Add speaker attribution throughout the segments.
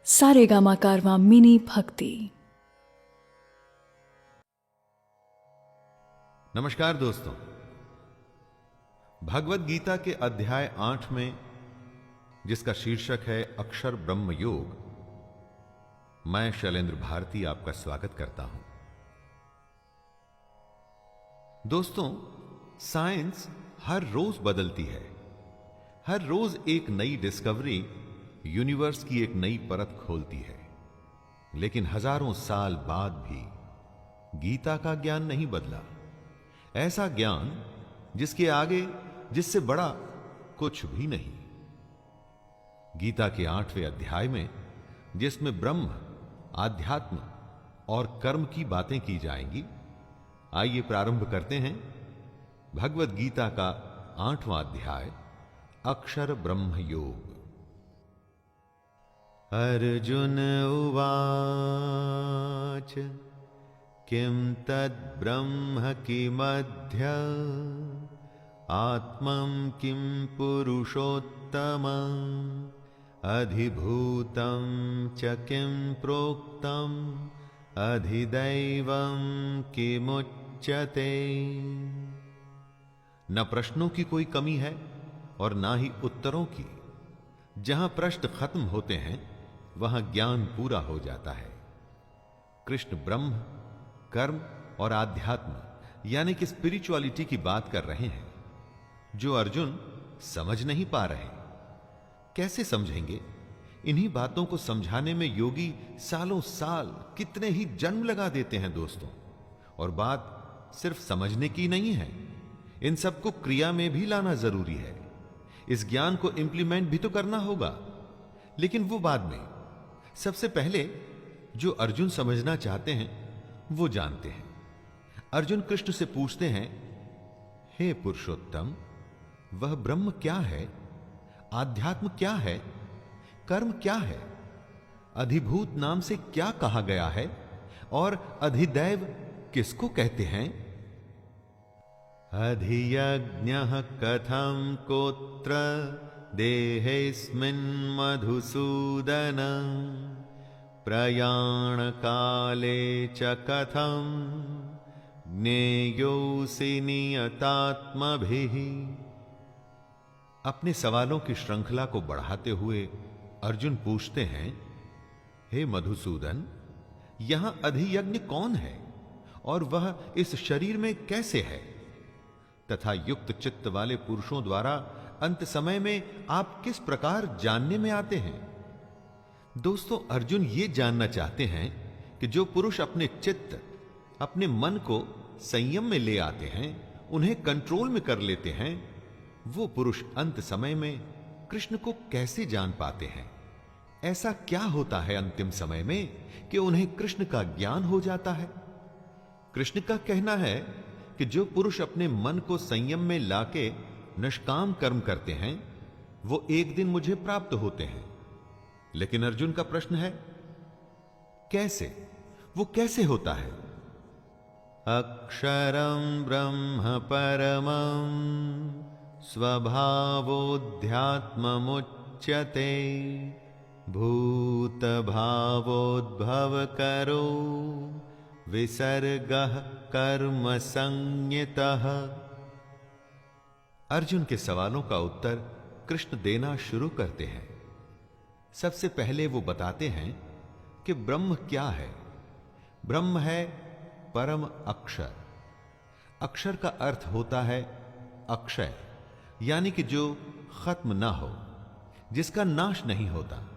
Speaker 1: सारेगामा कारवां mini भक्ति।
Speaker 2: नमस्कार दोस्तों, भगवत गीता के अध्याय 8 में, जिसका शीर्षक है अक्षर ब्रह्म योग, मैं शैलेंद्र भारती आपका स्वागत करता हूं। दोस्तों, साइंस हर रोज बदलती है। हर रोज एक नई डिस्कवरी यूनिवर्स की एक नई परत खोलती है। लेकिन हजारों साल बाद भी गीता का ज्ञान नहीं बदला। ऐसा ज्ञान जिसके आगे, जिससे बड़ा कुछ भी नहीं। गीता के 8वें अध्याय में, जिसमें ब्रह्म, आध्यात्म और कर्म की बातें की जाएंगी, आइए प्रारंभ करते हैं भगवत गीता का 8वां अध्याय, अक्षर ब्रह्म योग। अर्जुन उवाच किं तद्ब्रह्म किमध्य आत्मं किं पुरुषोत्तमं अधिभूतं च किं प्रोक्तम् अधिदैवं किमुच्यते। न प्रश्नों की कोई कमी है और ना ही उत्तरों की। जहां प्रश्न खत्म होते हैं वहां ज्ञान पूरा हो जाता है। कृष्ण ब्रह्म, कर्म और आध्यात्म यानी कि स्पिरिचुअलिटी की बात कर रहे हैं, जो अर्जुन समझ नहीं पा रहे। कैसे समझेंगे? इन्हीं बातों को समझाने में योगी सालों साल, कितने ही जन्म लगा देते हैं दोस्तों। और बात सिर्फ समझने की नहीं है, इन सबको क्रिया में भी लाना जरूरी है। इस ज्ञान को इंप्लीमेंट भी तो करना होगा, लेकिन वो बाद में। सबसे पहले जो अर्जुन समझना चाहते हैं वो जानते हैं। अर्जुन कृष्ण से पूछते हैं, हे पुरुषोत्तम, वह ब्रह्म क्या है? आध्यात्म क्या है? कर्म क्या है? अधिभूत नाम से क्या कहा गया है? और अधिदैव किसको कहते हैं? अधियज्ञः कथं कोत्र देहेऽस्मिन् मधुसूदन प्रयाण काले च कथं ज्ञेयोऽसि नियतात्मभिः। अपने सवालों की श्रृंखला को बढ़ाते हुए अर्जुन पूछते हैं, हे मधुसूदन, यहां अधियज्ञ कौन है और वह इस शरीर में कैसे है? तथा युक्त चित्त वाले पुरुषों द्वारा अंत समय में आप किस प्रकार जानने में आते हैं? दोस्तों, अर्जुन ये जानना चाहते हैं कि जो पुरुष अपने चित्त, अपने मन को संयम में ले आते हैं, उन्हें कंट्रोल में कर लेते हैं, वो पुरुष अंत समय में कृष्ण को कैसे जान पाते हैं? ऐसा क्या होता है अंतिम समय में कि उन्हें कृष्ण का ज्ञान हो जाता है? कृष्ण का कहना है कि जो पुरुष अपने मन को संयम में लाके निष्काम कर्म करते हैं, वो एक दिन मुझे प्राप्त होते हैं। लेकिन अर्जुन का प्रश्न है, कैसे? वो कैसे होता है? अक्षरं ब्रह्म परमं स्वभावोऽध्यात्ममुच्यते भूत भावोद्भव करो विसर्गः कर्म संज्ञितः। अर्जुन के सवालों का उत्तर कृष्ण देना शुरू करते हैं। सबसे पहले वो बताते हैं कि ब्रह्म क्या है। ब्रह्म है परम अक्षर। अक्षर का अर्थ होता है अक्षय, यानी कि जो खत्म ना हो, जिसका नाश नहीं होता।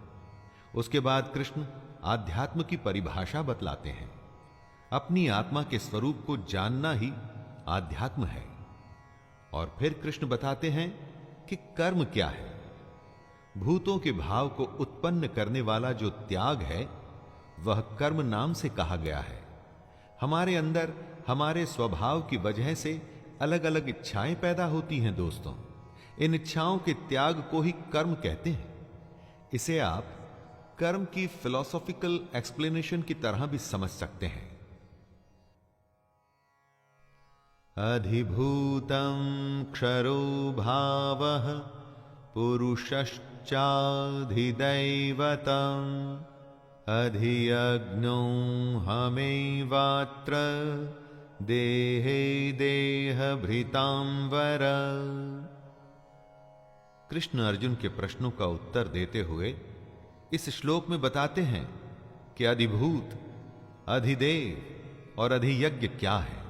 Speaker 2: उसके बाद कृष्ण आध्यात्म की परिभाषा बतलाते हैं। अपनी आत्मा के स्वरूप को जानना ही आध्यात्म है। और फिर कृष्ण बताते हैं कि कर्म क्या है। भूतों के भाव को उत्पन्न करने वाला जो त्याग है, वह कर्म नाम से कहा गया है। हमारे अंदर हमारे स्वभाव की वजह से अलग अलग इच्छाएं पैदा होती हैं दोस्तों। इन इच्छाओं के त्याग को ही कर्म कहते हैं। इसे आप कर्म की फिलॉसॉफिकल एक्सप्लेनेशन की तरह भी समझ सकते हैं। अधिभूतं क्षरो भावः पुरुषश्चाधिदैवतं अधियज्ञो हमेवात्र देहे देहभृतांवर। कृष्ण अर्जुन के प्रश्नों का उत्तर देते हुए इस श्लोक में बताते हैं कि अधिभूत, अधिदेव और अधियज्ञ क्या है।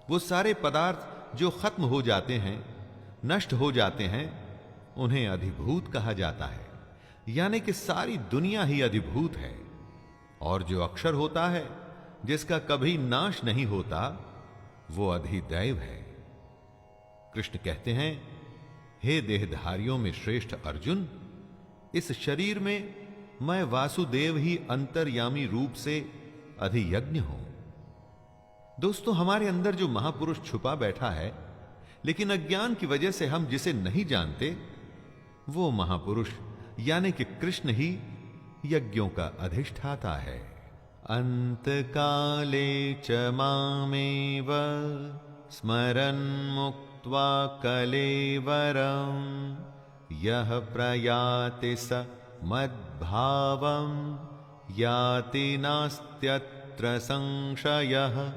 Speaker 2: वो सारे पदार्थ जो खत्म हो जाते हैं, नष्ट हो जाते हैं, उन्हें अधिभूत कहा जाता है। यानी कि सारी दुनिया ही अधिभूत है। और जो अक्षर होता है, जिसका कभी नाश नहीं होता, वो अधिदैव है। कृष्ण कहते हैं, हे देहधारियों में श्रेष्ठ अर्जुन, इस शरीर में मैं वासुदेव ही अंतर्यामी रूप से अधियज्ञ हूं। दोस्तों, हमारे अंदर जो महापुरुष छुपा बैठा है, लेकिन अज्ञान की वजह से हम जिसे नहीं जानते, वो महापुरुष यानी कि कृष्ण ही यज्ञों का अधिष्ठाता है। अंत काले च मामेव स्मरन् मुक्त्वा कलेवरं यः प्रयाति स मद्भावं याति नास्त्यत्र संशयः।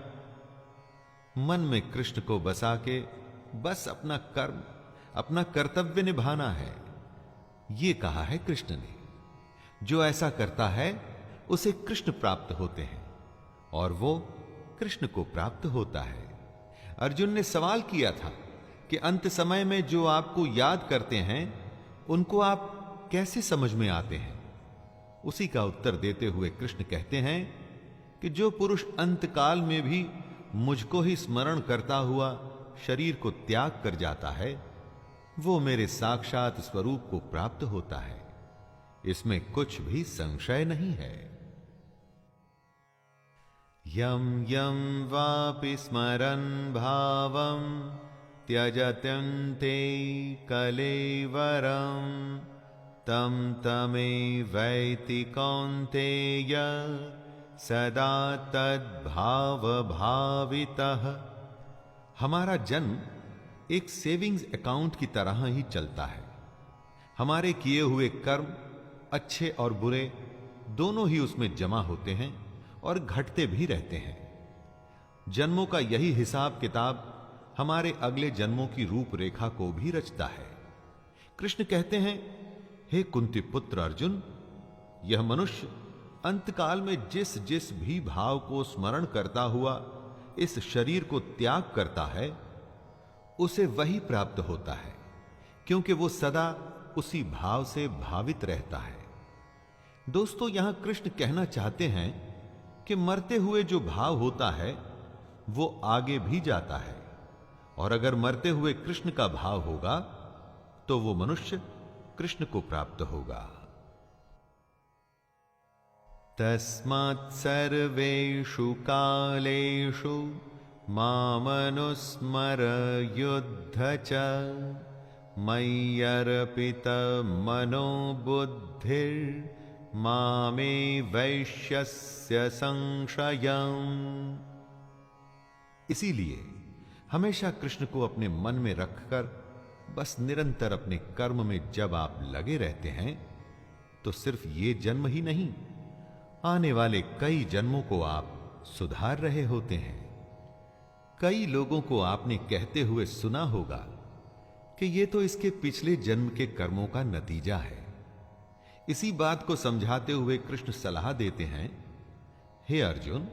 Speaker 2: मन में कृष्ण को बसा के बस अपना कर्म, अपना कर्तव्य निभाना है, ये कहा है कृष्ण ने। जो ऐसा करता है उसे कृष्ण प्राप्त होते हैं और वो कृष्ण को प्राप्त होता है। अर्जुन ने सवाल किया था कि अंत समय में जो आपको याद करते हैं, उनको आप कैसे समझ में आते हैं। उसी का उत्तर देते हुए कृष्ण कहते हैं कि जो पुरुष अंतकाल में भी मुझको ही स्मरण करता हुआ शरीर को त्याग कर जाता है, वो मेरे साक्षात स्वरूप को प्राप्त होता है। इसमें कुछ भी संशय नहीं है। यम यम वापि स्मरन् भावं त्यजत्यन्ते कलेवरं तं तमेवैति कौन्तेय सदा तद्भाव भावितः। हमारा जन्म एक सेविंग्स अकाउंट की तरह ही चलता है। हमारे किए हुए कर्म, अच्छे और बुरे, दोनों ही उसमें जमा होते हैं और घटते भी रहते हैं। जन्मों का यही हिसाब किताब हमारे अगले जन्मों की रूपरेखा को भी रचता है। कृष्ण कहते हैं, हे कुंती पुत्र अर्जुन, यह मनुष्य अंतकाल में जिस जिस भी भाव को स्मरण करता हुआ इस शरीर को त्याग करता है, उसे वही प्राप्त होता है, क्योंकि वो सदा उसी भाव से भावित रहता है। दोस्तों, यहां कृष्ण कहना चाहते हैं कि मरते हुए जो भाव होता है वो आगे भी जाता है, और अगर मरते हुए कृष्ण का भाव होगा तो वो मनुष्य कृष्ण को प्राप्त होगा। तस्मात् सर्वेषु कालेषु मामनुस्मर युद्ध च मय्यर्पित मनो बुद्धिर्मामे वैश्यस्य संशयम्। इसीलिए हमेशा कृष्ण को अपने मन में रखकर बस निरंतर अपने कर्म में जब आप लगे रहते हैं, तो सिर्फ ये जन्म ही नहीं, आने वाले कई जन्मों को आप सुधार रहे होते हैं। कई लोगों को आपने कहते हुए सुना होगा कि ये तो इसके पिछले जन्म के कर्मों का नतीजा है। इसी बात को समझाते हुए कृष्ण सलाह देते हैं, हे अर्जुन,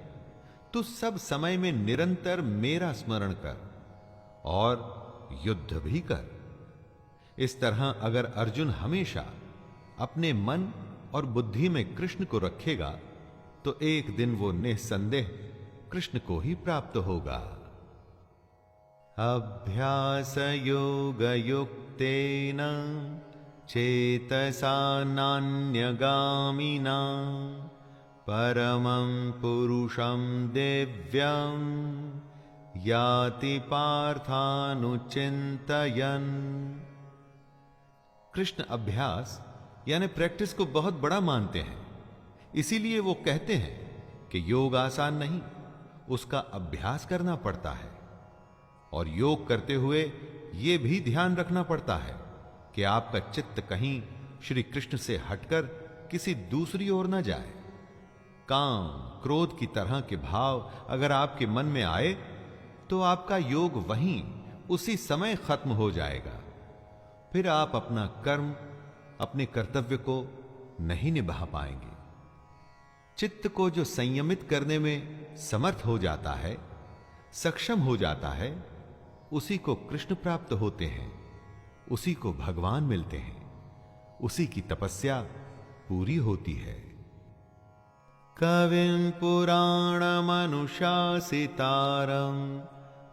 Speaker 2: तू सब समय में निरंतर मेरा स्मरण कर और युद्ध भी कर। इस तरह अगर अर्जुन हमेशा अपने मन और बुद्धि में कृष्ण को रखेगा, तो एक दिन वो निसंदेह कृष्ण को ही प्राप्त होगा। अभ्यास योग युक्तेन चेतसा नान्यगामिना परमं पुरुषं दिव्यं याति पार्थानुचिन्तयन्। कृष्ण अभ्यास यानी प्रैक्टिस को बहुत बड़ा मानते हैं। इसीलिए वो कहते हैं कि योग आसान नहीं, उसका अभ्यास करना पड़ता है। और योग करते हुए यह भी ध्यान रखना पड़ता है कि आपका चित्त कहीं श्री कृष्ण से हटकर किसी दूसरी ओर न जाए। काम, क्रोध की तरह के भाव अगर आपके मन में आए तो आपका योग वहीं उसी समय खत्म हो जाएगा। फिर आप अपना कर्म, अपने कर्तव्य को नहीं निभा पाएंगे। चित्त को जो संयमित करने में समर्थ हो जाता है, सक्षम हो जाता है, उसी को कृष्ण प्राप्त होते हैं, उसी को भगवान मिलते हैं, उसी की तपस्या पूरी होती है। कविं पुराणमनुशासितारं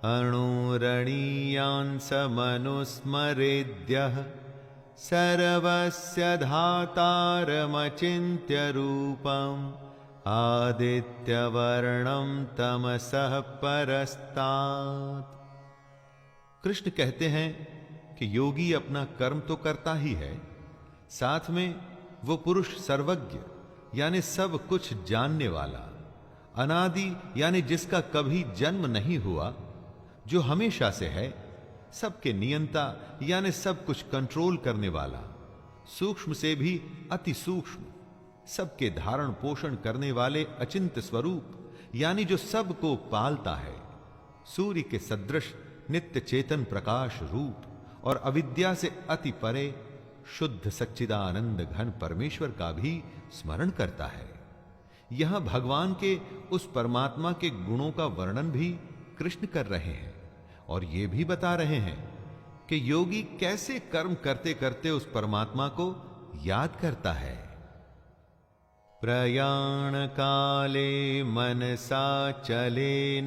Speaker 2: अणुरणीयांसमनुस्मरेद्यः सर्वस्य धातारमचिन्त्य रूपम् आदित्यवर्णं तमसः परस्तात्। कृष्ण कहते हैं कि योगी अपना कर्म तो करता ही है, साथ में वो पुरुष सर्वज्ञ यानी सब कुछ जानने वाला, अनादि यानी जिसका कभी जन्म नहीं हुआ, जो हमेशा से है, सबके नियंता यानी सब कुछ कंट्रोल करने वाला, सूक्ष्म से भी अति सूक्ष्म, सबके धारण पोषण करने वाले अचिंत्य स्वरूप यानी जो सबको पालता है, सूर्य के सदृश नित्य चेतन प्रकाश रूप और अविद्या से अति परे शुद्ध सच्चिदानंद घन परमेश्वर का भी स्मरण करता है। यहां भगवान के उस परमात्मा के गुणों का वर्णन भी कृष्ण कर रहे हैं और ये भी बता रहे हैं कि योगी कैसे कर्म करते करते उस परमात्मा को याद करता है। प्रयाण काले मनसा चलेन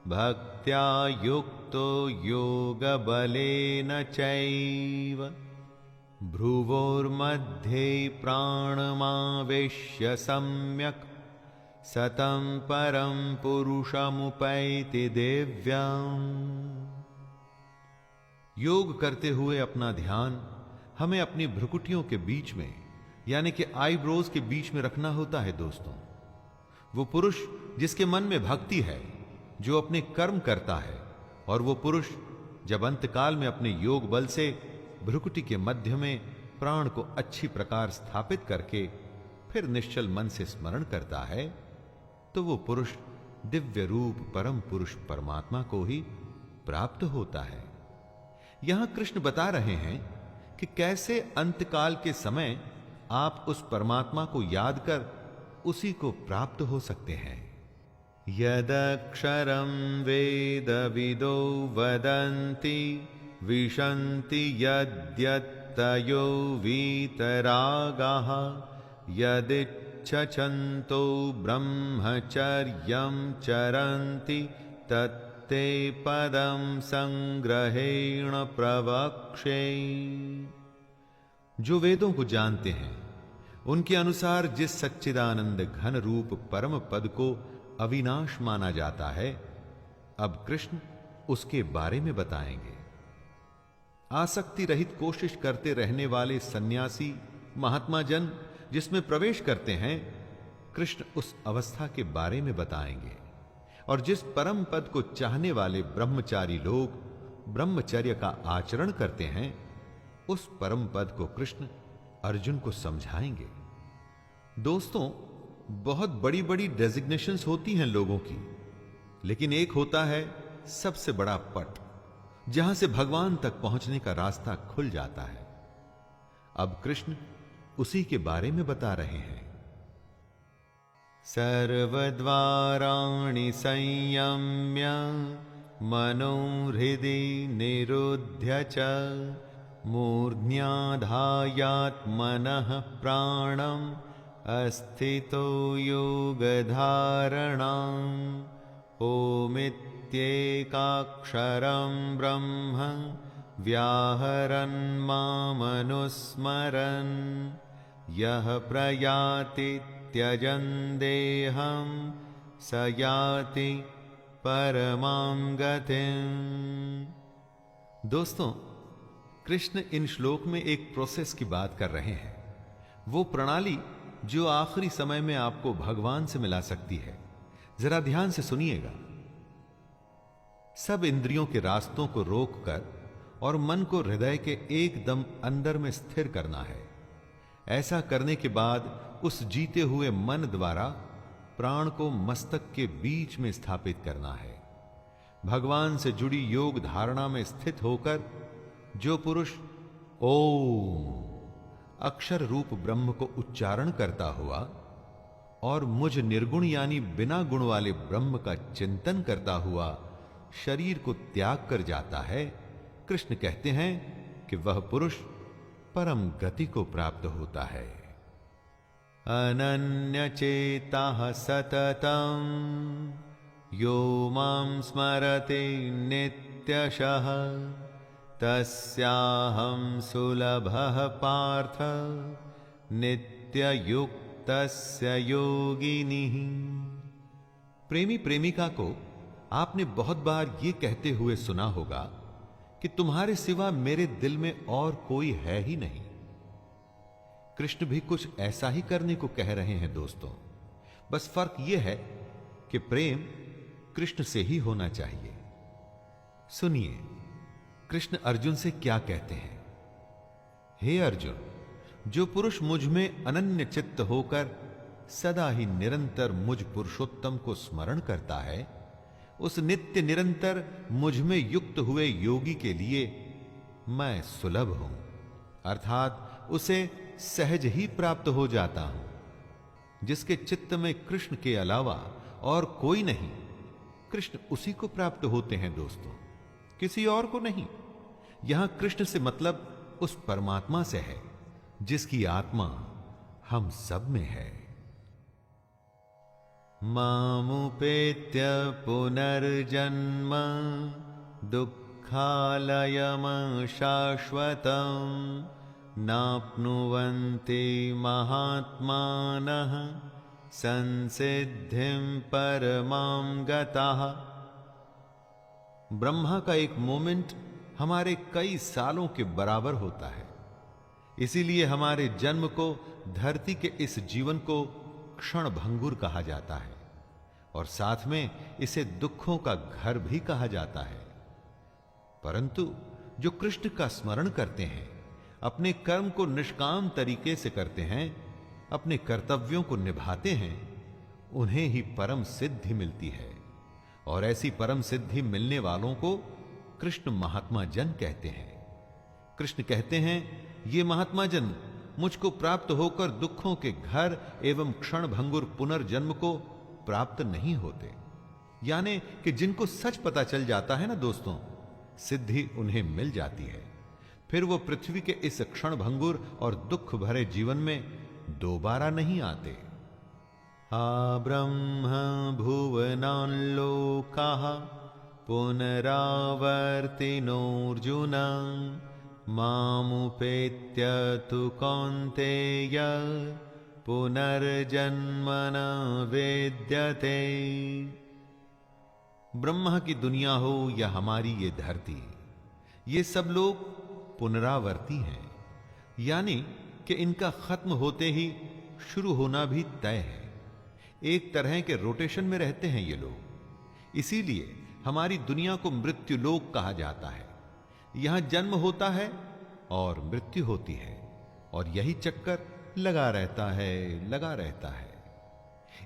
Speaker 2: भक्त्या युक्तो योग बलेन चैव भ्रुवोर्मध्ये प्राणमावेश्य सम्यक् सतं परं पुरुषमुपैति दिव्यम्। योग करते हुए अपना ध्यान हमें अपनी भ्रुकुटियों के बीच में यानी कि आईब्रोज के बीच में रखना होता है। दोस्तों, वो पुरुष जिसके मन में भक्ति है, जो अपने कर्म करता है, और वो पुरुष जब अंतकाल में अपने योग बल से भ्रुकुटी के मध्य में प्राण को अच्छी प्रकार स्थापित करके फिर निश्चल मन से स्मरण करता है, तो वो पुरुष दिव्य रूप परम पुरुष परमात्मा को ही प्राप्त होता है। यहां कृष्ण बता रहे हैं कि कैसे अंतकाल के समय आप उस परमात्मा को याद कर उसी को प्राप्त हो सकते हैं। यदक्षरं वेदविदो वदन्ति विशन्ति यद्यत्तयो वीतरागाः यदिच्छन्तो ब्रह्मचर्यं चरन्ति तत्ते पदं संग्रहेण प्रवक्ष्ये। जो वेदों को जानते हैं, उनके अनुसार जिस सच्चिदानंद घन रूप परम पद को अविनाश माना जाता है, अब कृष्ण उसके बारे में बताएंगे। आसक्ति रहित कोशिश करते रहने वाले सन्यासी महात्मा जन जिसमें प्रवेश करते हैं, कृष्ण उस अवस्था के बारे में बताएंगे। और जिस परम पद को चाहने वाले ब्रह्मचारी लोग ब्रह्मचर्य का आचरण करते हैं, उस परम पद को कृष्ण अर्जुन को समझाएंगे। दोस्तों, बहुत बड़ी बड़ी डेजिग्नेशंस होती हैं लोगों की, लेकिन एक होता है सबसे बड़ा पट, जहां से भगवान तक पहुंचने का रास्ता खुल जाता है। अब कृष्ण उसी के बारे में बता रहे हैं। सर्वद्वाराणि संयम्य मनोहृदि निरुध्य च मूर्ध्याधायात्मनः प्राणम् अस्थितो योगधारणाम् ओमित्येकाक्षरं ब्रह्म व्याहरन् मामनुस्मरन् यः प्रयाति त्यजन् देहं स याति परमां गतिम्। दोस्तों, कृष्ण इन श्लोक में एक प्रोसेस की बात कर रहे हैं, वो प्रणाली जो आखिरी समय में आपको भगवान से मिला सकती है। जरा ध्यान से सुनिएगा। सब इंद्रियों के रास्तों को रोककर और मन को हृदय के एकदम अंदर में स्थिर करना है। ऐसा करने के बाद उस जीते हुए मन द्वारा प्राण को मस्तक के बीच में स्थापित करना है। भगवान से जुड़ी योग धारणा में स्थित होकर जो पुरुष ओम अक्षर रूप ब्रह्म को उच्चारण करता हुआ और मुझ निर्गुण यानी बिना गुण वाले ब्रह्म का चिंतन करता हुआ शरीर को त्याग कर जाता है, कृष्ण कहते हैं कि वह पुरुष परम गति को प्राप्त होता है। अनन्य चेता सततम यो मां स्मरते नित्यशः तस्याहं सुलभः पार्थ नित्ययुक्तस्य योगिनिः। प्रेमी प्रेमिका को आपने बहुत बार ये कहते हुए सुना होगा कि तुम्हारे सिवा मेरे दिल में और कोई है ही नहीं। कृष्ण भी कुछ ऐसा ही करने को कह रहे हैं दोस्तों, बस फर्क यह है कि प्रेम कृष्ण से ही होना चाहिए। सुनिए कृष्ण अर्जुन से क्या कहते हैं। हे अर्जुन, जो पुरुष मुझ में अनन्य चित्त होकर सदा ही निरंतर मुझ पुरुषोत्तम को स्मरण करता है, उस नित्य निरंतर मुझ में युक्त हुए योगी के लिए मैं सुलभ हूं, अर्थात उसे सहज ही प्राप्त हो जाता हूं। जिसके चित्त में कृष्ण के अलावा और कोई नहीं, कृष्ण उसी को प्राप्त होते हैं दोस्तों, किसी और को नहीं। यहां कृष्ण से मतलब उस परमात्मा से है जिसकी आत्मा हम सब में है। मामुपेत्य पुनर्जन्म दुःखालयम शाश्वतम् नाप्नुवन्ति महात्मानः संसिद्धिं परमां गताः। ब्रह्मा का एक मोमेंट हमारे कई सालों के बराबर होता है, इसीलिए हमारे जन्म को, धरती के इस जीवन को क्षण भंगुर कहा जाता है और साथ में इसे दुखों का घर भी कहा जाता है। परंतु जो कृष्ण का स्मरण करते हैं, अपने कर्म को निष्काम तरीके से करते हैं, अपने कर्तव्यों को निभाते हैं, उन्हें ही परम सिद्धि मिलती है। और ऐसी परम सिद्धि मिलने वालों को कृष्ण महात्मा जन कहते हैं। कृष्ण कहते हैं, ये महात्मा जन मुझको प्राप्त होकर दुखों के घर एवं क्षण भंगुर पुनर्जन्म को प्राप्त नहीं होते। यानी कि जिनको सच पता चल जाता है ना दोस्तों, सिद्धि उन्हें मिल जाती है, फिर वो पृथ्वी के इस क्षण भंगुर और दुख भरे जीवन में दोबारा नहीं आते। आ ब्रह्म भुवनान् लोकाः पुनरावर्तिनोऽर्जुन मामुपेत्य तु कौन्तेय पुनर्जन्म न वेद्यते। ब्रह्मा की दुनिया हो या हमारी ये धरती, ये सब लोग पुनरावर्ती हैं, यानी कि इनका खत्म होते ही शुरू होना भी तय है। एक तरह के रोटेशन में रहते हैं ये लोग, इसीलिए हमारी दुनिया को मृत्यु लोक कहा जाता है। यहां जन्म होता है और मृत्यु होती है, और यही चक्कर लगा रहता है।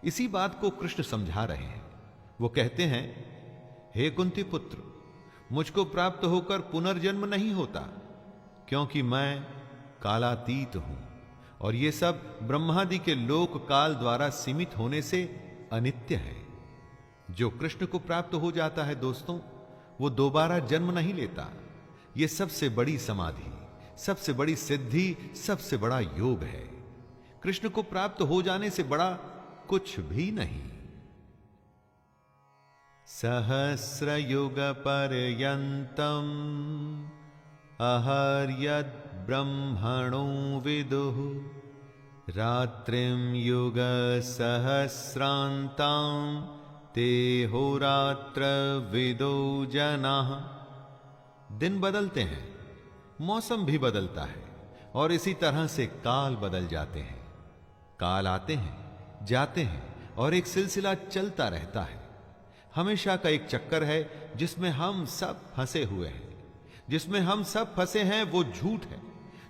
Speaker 2: इसी बात को कृष्ण समझा रहे हैं। वो कहते हैं, हे कुंती पुत्र, मुझको प्राप्त होकर पुनर्जन्म नहीं होता, क्योंकि मैं कालातीत हूं और ये सब ब्रह्मादि के लोक काल द्वारा सीमित होने से अनित्य है। जो कृष्ण को प्राप्त हो जाता है दोस्तों, वो दोबारा जन्म नहीं लेता। ये सबसे बड़ी समाधि, सबसे बड़ी सिद्धि, सबसे बड़ा योग है। कृष्ण को प्राप्त हो जाने से बड़ा कुछ भी नहीं। सहस्रयुग पर्यन्तम् अहर्यद् ब्रह्मणो विदुः रात्रिं युग सहस्रान्तां तेहोरात्र विदो जनाः। दिन बदलते हैं, मौसम भी बदलता है, और इसी तरह से काल बदल जाते हैं। काल आते हैं, जाते हैं, और एक सिलसिला चलता रहता है। हमेशा का एक चक्कर है जिसमें हम सब फंसे हुए हैं। जिसमें हम सब फंसे हैं वो झूठ है।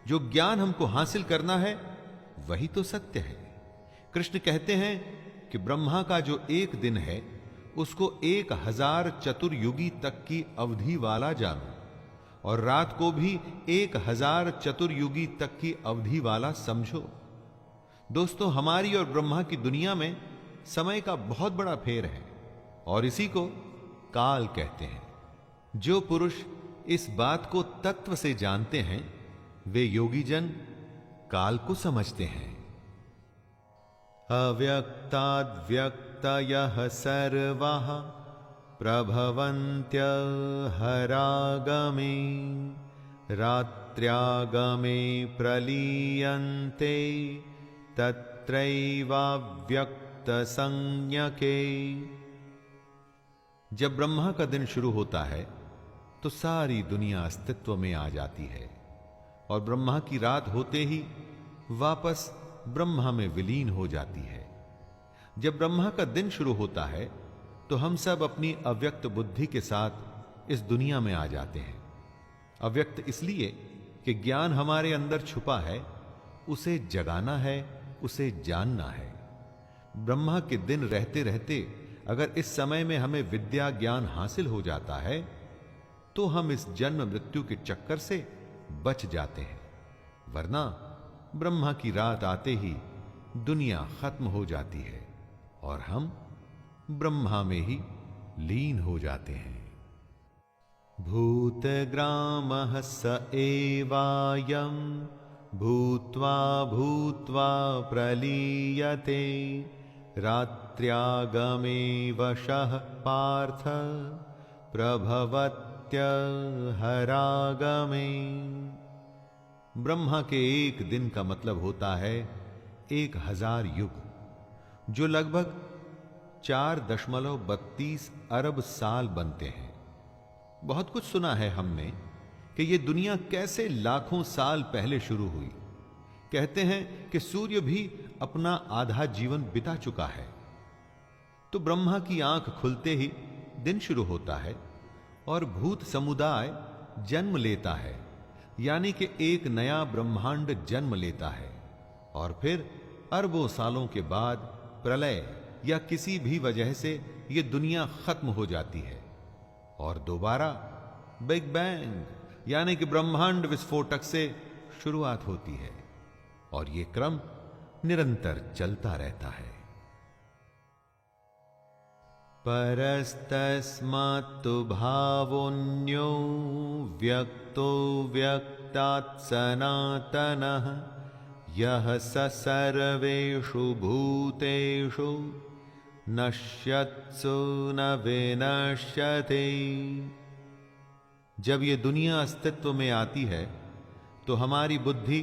Speaker 2: जो ज्ञान हमको हासिल करना है वही तो सत्य है। कृष्ण कहते हैं कि ब्रह्मा का जो एक दिन है उसको 1000 चतुर्युगी तक की अवधि वाला जानो, और रात को भी 1000 चतुर्युगी तक की अवधि वाला समझो। दोस्तों, हमारी और ब्रह्मा की दुनिया में समय का बहुत बड़ा फेर है, और इसी को काल कहते हैं। जो पुरुष इस बात को तत्व से जानते हैं वे योगी जन काल को समझते हैं। अव्यक्ताद्व्यक्तयः सर्वाः प्रभवन्त्य हरागमे रात्र्यागमे प्रलीयन्ते तत्रैवाव्यक्त संज्ञके। जब ब्रह्मा का दिन शुरू होता है तो सारी दुनिया अस्तित्व में आ जाती है, और ब्रह्मा की रात होते ही वापस ब्रह्मा में विलीन हो जाती है। जब ब्रह्मा का दिन शुरू होता है तो हम सब अपनी अव्यक्त बुद्धि के साथ इस दुनिया में आ जाते हैं। अव्यक्त इसलिए कि ज्ञान हमारे अंदर छुपा है, उसे जगाना है, उसे जानना है। ब्रह्मा के दिन रहते रहते अगर इस समय में हमें विद्या ज्ञान हासिल हो जाता है तो हम इस जन्म मृत्यु के चक्कर से बच जाते हैं, वरना ब्रह्मा की रात आते ही दुनिया खत्म हो जाती है और हम ब्रह्मा में ही लीन हो जाते हैं। भूतग्रामः स एवायं भूत्वा भूत्वा प्रलीयते रात्र्यागमे वशः पार्थ प्रभवत्य हरागमे। ब्रह्मा के एक दिन का मतलब होता है 1000 युग, जो लगभग 4.32 अरब साल बनते हैं। बहुत कुछ सुना है हमने कि यह दुनिया कैसे लाखों साल पहले शुरू हुई। कहते हैं कि सूर्य भी अपना आधा जीवन बिता चुका है। तो ब्रह्मा की आंख खुलते ही दिन शुरू होता है और भूत समुदाय जन्म लेता है, यानी कि एक नया ब्रह्मांड जन्म लेता है, और फिर अरबों सालों के बाद प्रलय या किसी भी वजह से यह दुनिया खत्म हो जाती है और दोबारा बिग बैंग यानी कि ब्रह्मांड विस्फोटक से शुरुआत होती है, और यह क्रम निरंतर चलता रहता है। परस्तस्मात्तु भावोऽन्यो व्यक्तो व्यक्तात् सनातनः यः स सर्वेषु भूतेषु नश्यत्सु न विनश्यते। जब ये दुनिया अस्तित्व में आती है तो हमारी बुद्धि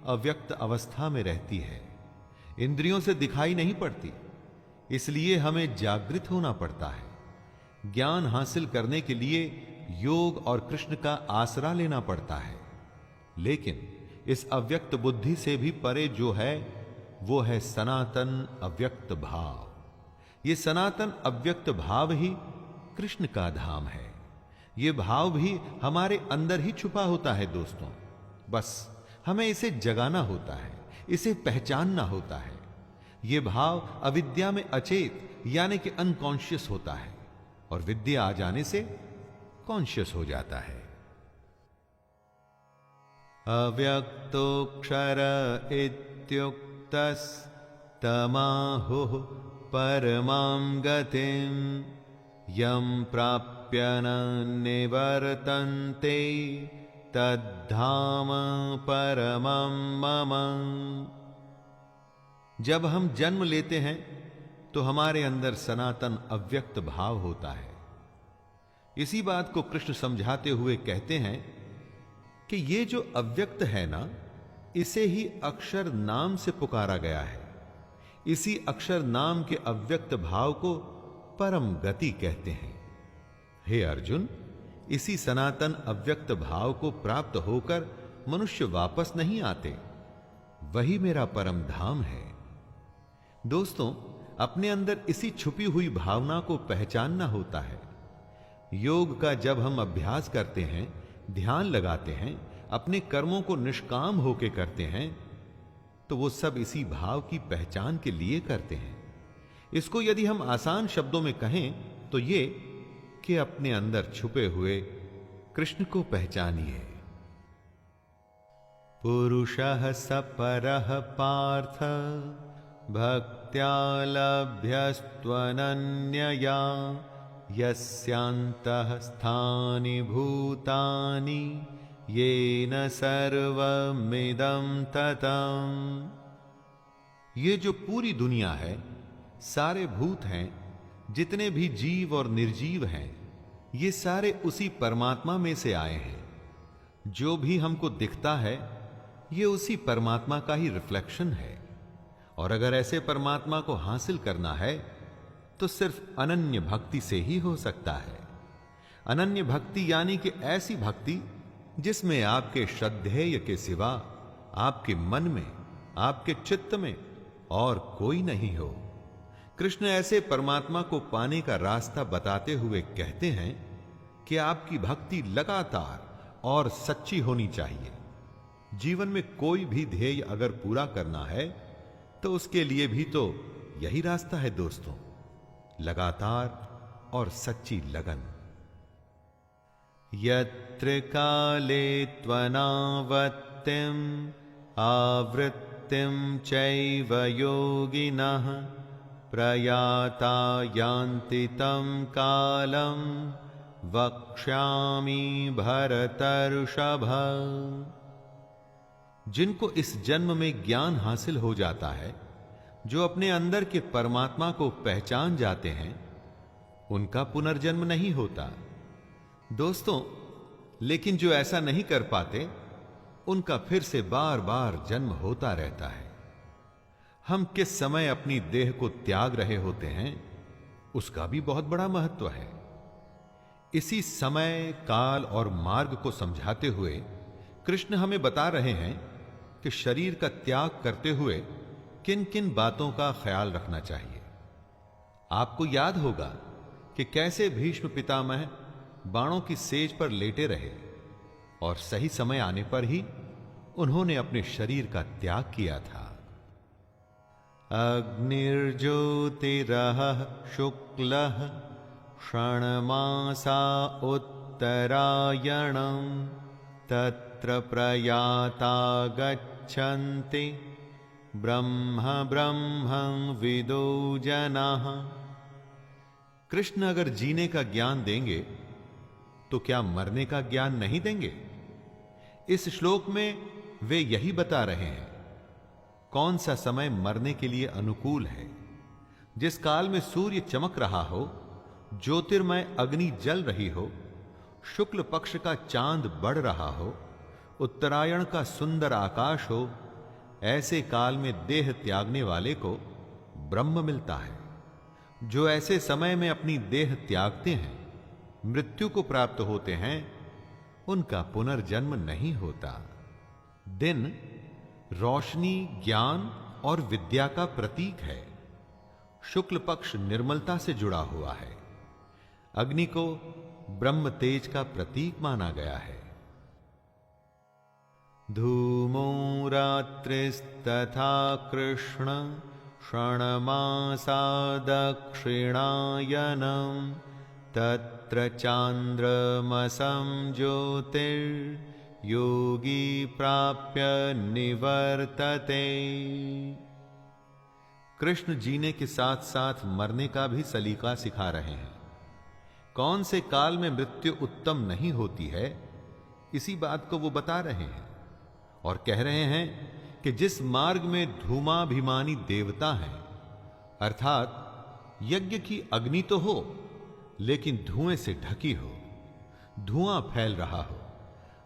Speaker 2: अव्यक्त अवस्था में रहती है, इंद्रियों से दिखाई नहीं पड़ती, इसलिए हमें जागृत होना पड़ता है। ज्ञान हासिल करने के लिए योग और कृष्ण का आसरा लेना पड़ता है, लेकिन इस अव्यक्त बुद्धि से भी परे जो है वो है सनातन अव्यक्त भाव। ये सनातन अव्यक्त भाव ही कृष्ण का धाम है। ये भाव भी हमारे अंदर ही छुपा होता है दोस्तों, बस हमें इसे जगाना होता है, इसे पहचानना होता है। यह भाव अविद्या में अचेत यानी कि अनकॉन्शियस होता है, और विद्या आ जाने से कॉन्शियस हो जाता है। अव्यक्तोऽक्षर इत्युक्तस्तमाहुः परमां गतिं यं प्राप्य न निवर्तन्ते तद्धाम परमं मम। जब हम जन्म लेते हैं तो हमारे अंदर सनातन अव्यक्त भाव होता है। इसी बात को कृष्ण समझाते हुए कहते हैं कि ये जो अव्यक्त है ना, इसे ही अक्षर नाम से पुकारा गया है। इसी अक्षर नाम के अव्यक्त भाव को परम गति कहते हैं। हे अर्जुन, इसी सनातन अव्यक्त भाव को प्राप्त होकर मनुष्य वापस नहीं आते, वही मेरा परम धाम है। दोस्तों, अपने अंदर इसी छुपी हुई भावना को पहचानना होता है। योग का जब हम अभ्यास करते हैं, ध्यान लगाते हैं, अपने कर्मों को निष्काम होके करते हैं, तो वो सब इसी भाव की पहचान के लिए करते हैं। इसको यदि हम आसान शब्दों में कहें तो ये कि अपने अंदर छुपे हुए कृष्ण को पहचानिए। पुरुषः सपरः पार्थ भक्त्या लभ्यस्त्वनन्यया यस्यान्तः स्थानि भूतानि येन सर्वमिदं ततम्। ये जो पूरी दुनिया है, सारे भूत हैं, जितने भी जीव और निर्जीव हैं, ये सारे उसी परमात्मा में से आए हैं। जो भी हमको दिखता है ये उसी परमात्मा का ही रिफ्लेक्शन है। और अगर ऐसे परमात्मा को हासिल करना है तो सिर्फ अनन्य भक्ति से ही हो सकता है। अनन्य भक्ति यानी कि ऐसी भक्ति जिसमें आपके श्रद्धेय के सिवा आपके मन में, आपके चित्त में और कोई नहीं हो। कृष्ण ऐसे परमात्मा को पाने का रास्ता बताते हुए कहते हैं कि आपकी भक्ति लगातार और सच्ची होनी चाहिए। जीवन में कोई भी ध्येय अगर पूरा करना है तो उसके लिए भी तो यही रास्ता है दोस्तों, लगातार और सच्ची लगन। यत्र काले त्वनावत्तिम आवृत्तिम चैव योगिनः प्रयाता यान्ति तं कालं वक्ष्यामि भरतर्षभ। जिनको इस जन्म में ज्ञान हासिल हो जाता है, जो अपने अंदर के परमात्मा को पहचान जाते हैं, उनका पुनर्जन्म नहीं होता दोस्तों। लेकिन जो ऐसा नहीं कर पाते, उनका फिर से बार बार जन्म होता रहता है। हम किस समय अपनी देह को त्याग रहे होते हैं, उसका भी बहुत बड़ा महत्व है। इसी समय, काल और मार्ग को समझाते हुए कृष्ण हमें बता रहे हैं कि शरीर का त्याग करते हुए किन किन बातों का ख्याल रखना चाहिए। आपको याद होगा कि कैसे भीष्म पितामह बाणों की सेज पर लेटे रहे और सही समय आने पर ही उन्होंने अपने शरीर का त्याग किया था। अग्निर्ज्योतिरः शुक्लः क्षणमासा उत्तरायणं तत्र प्रयाता गच्छन्ति ब्रह्म ब्रह्मं विदो जनाः। कृष्ण अगर जीने का ज्ञान देंगे तो क्या मरने का ज्ञान नहीं देंगे? इस श्लोक में वे यही बता रहे हैं कौन सा समय मरने के लिए अनुकूल है। जिस काल में सूर्य चमक रहा हो, ज्योतिर्मय अग्नि जल रही हो, शुक्ल पक्ष का चांद बढ़ रहा हो, उत्तरायण का सुंदर आकाश हो, ऐसे काल में देह त्यागने वाले को ब्रह्म मिलता है। जो ऐसे समय में अपनी देह त्यागते हैं, मृत्यु को प्राप्त होते हैं, उनका पुनर्जन्म नहीं होता। दिन रोशनी, ज्ञान और विद्या का प्रतीक है। शुक्ल पक्ष निर्मलता से जुड़ा हुआ है। अग्नि को ब्रह्म तेज का प्रतीक माना गया है। धूमो रात्रिस्तथा कृष्ण क्षणमासा दक्षिणायनं तत्र चांद्रमसं ज्योतिर्योगी प्राप्य निवर्तते। कृष्ण जीने के साथ साथ मरने का भी सलीका सिखा रहे हैं। कौन से काल में मृत्यु उत्तम नहीं होती है, इसी बात को वो बता रहे हैं और कह रहे हैं कि जिस मार्ग में धूमाभिमानी देवता हैं, अर्थात यज्ञ की अग्नि तो हो लेकिन धुएं से ढकी हो, धुआं फैल रहा हो,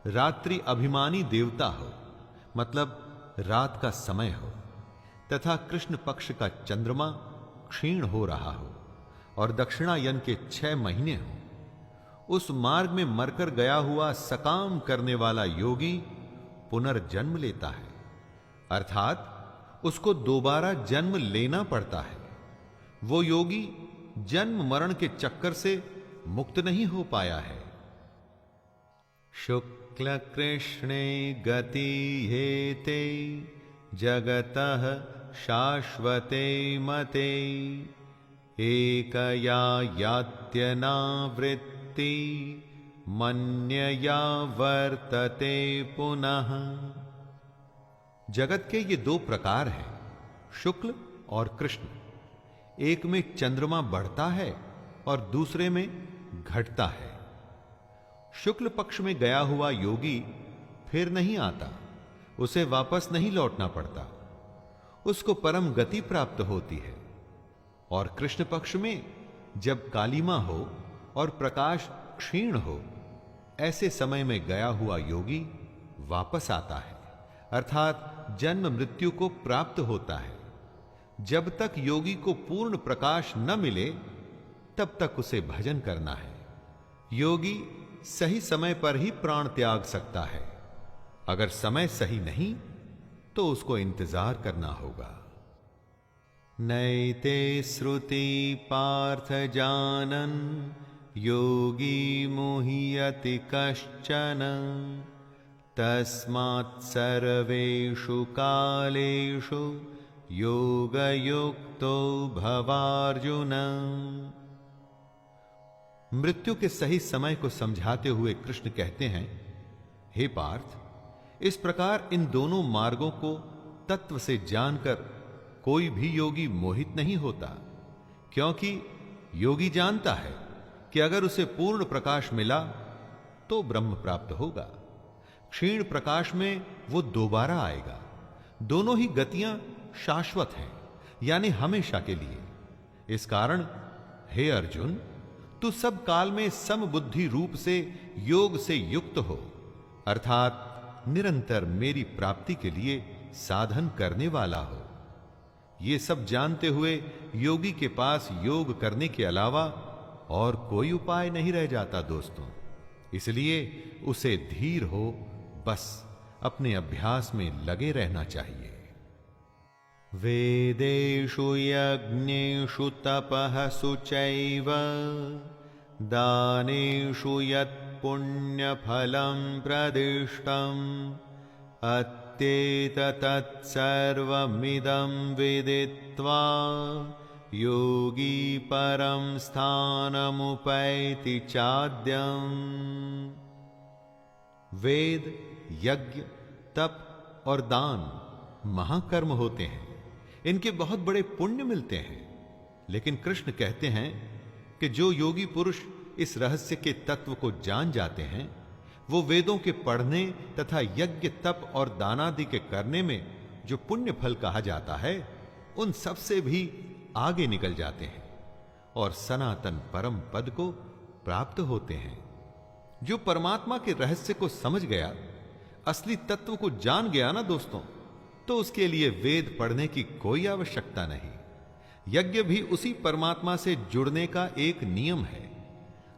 Speaker 2: रात्रि अभिमानी देवता हो, मतलब रात का समय हो, तथा कृष्ण पक्ष का चंद्रमा क्षीण हो रहा हो और दक्षिणायन के 6 महीने हो, उस मार्ग में मरकर गया हुआ सकाम करने वाला योगी पुनर्जन्म लेता है, अर्थात उसको दोबारा जन्म लेना पड़ता है। वो योगी जन्म मरण के चक्कर से मुक्त नहीं हो पाया है। शुक्ल कृष्णे गति हेते जगतः शाश्वते मते एकया यात्यनावृत्ति मन्यया वर्तते पुनः। जगत के ये दो प्रकार हैं, शुक्ल और कृष्ण। एक में चंद्रमा बढ़ता है और दूसरे में घटता है। शुक्ल पक्ष में गया हुआ योगी फिर नहीं आता, उसे वापस नहीं लौटना पड़ता, उसको परम गति प्राप्त होती है। और कृष्ण पक्ष में जब कालिमा हो और प्रकाश क्षीण हो, ऐसे समय में गया हुआ योगी वापस आता है, अर्थात जन्म मृत्यु को प्राप्त होता है। जब तक योगी को पूर्ण प्रकाश न मिले तब तक उसे भजन करना है। योगी सही समय पर ही प्राण त्याग सकता है, अगर समय सही नहीं तो उसको इंतजार करना होगा। नैते श्रुति पार्थ जानन योगी मुह्यति कश्चन तस्मात् सर्वेषु कालेषु योगयुक्तो भवार्जुन। मृत्यु के सही समय को समझाते हुए कृष्ण कहते हैं, हे पार्थ, इस प्रकार इन दोनों मार्गों को तत्व से जानकर कोई भी योगी मोहित नहीं होता, क्योंकि योगी जानता है कि अगर उसे पूर्ण प्रकाश मिला तो ब्रह्म प्राप्त होगा, क्षीण प्रकाश में वो दोबारा आएगा। दोनों ही गतियां शाश्वत हैं, यानी हमेशा के लिए। इस कारण हे अर्जुन, तू सब काल में समबुद्धि रूप से योग से युक्त हो, अर्थात निरंतर मेरी प्राप्ति के लिए साधन करने वाला हो। ये सब जानते हुए योगी के पास योग करने के अलावा और कोई उपाय नहीं रह जाता दोस्तों। इसलिए उसे धीर हो बस अपने अभ्यास में लगे रहना चाहिए। वेदेषु यज्ञेषु तपः शुचैव दानेषु यत् पुण्यफलं प्रदिष्टम् अत्येतत्सर्वमिदं विदित्वा योगी परं स्थानमुपैति चाद्यम्। वेद, यज्ञ, तप और दान महाकर्म होते हैं, इनके बहुत बड़े पुण्य मिलते हैं। लेकिन कृष्ण कहते हैं कि जो योगी पुरुष इस रहस्य के तत्व को जान जाते हैं, वो वेदों के पढ़ने तथा यज्ञ, तप और दानादि के करने में जो पुण्य फल कहा जाता है, उन सब से भी आगे निकल जाते हैं और सनातन परम पद को प्राप्त होते हैं। जो परमात्मा के रहस्य को समझ गया, असली तत्व को जान गया ना दोस्तों, तो उसके लिए वेद पढ़ने की कोई आवश्यकता नहीं। यज्ञ भी उसी परमात्मा से जुड़ने का एक नियम है।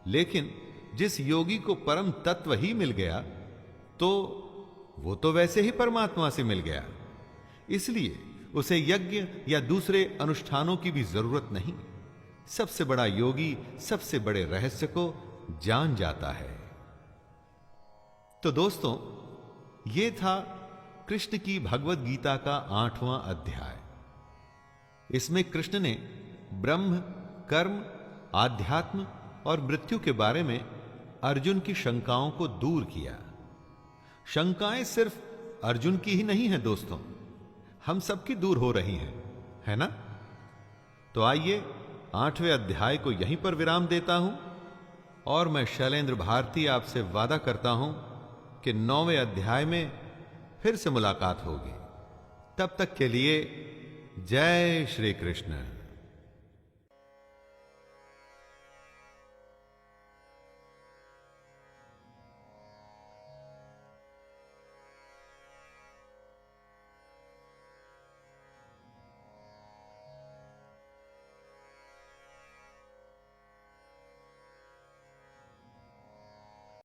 Speaker 2: लेकिन जिस योगी को परम तत्व ही मिल गया, तो वो तो वैसे ही परमात्मा से मिल गया, इसलिए उसे यज्ञ या दूसरे अनुष्ठानों की भी जरूरत नहीं। सबसे बड़ा योगी सबसे बड़े रहस्य को जान जाता है। तो दोस्तों, ये था कृष्ण की भगवत गीता का 8वां अध्याय। इसमें कृष्ण ने ब्रह्म, कर्म, आध्यात्म और मृत्यु के बारे में अर्जुन की शंकाओं को दूर किया। शंकाएं सिर्फ अर्जुन की ही नहीं है दोस्तों, हम सबकी दूर हो रही हैं, है ना? तो आइए 8वें अध्याय को यहीं पर विराम देता हूं और मैं शैलेंद्र भारती आपसे वादा करता हूं कि 9वें अध्याय में फिर से मुलाकात होगी। तब तक के लिए जय श्री कृष्ण।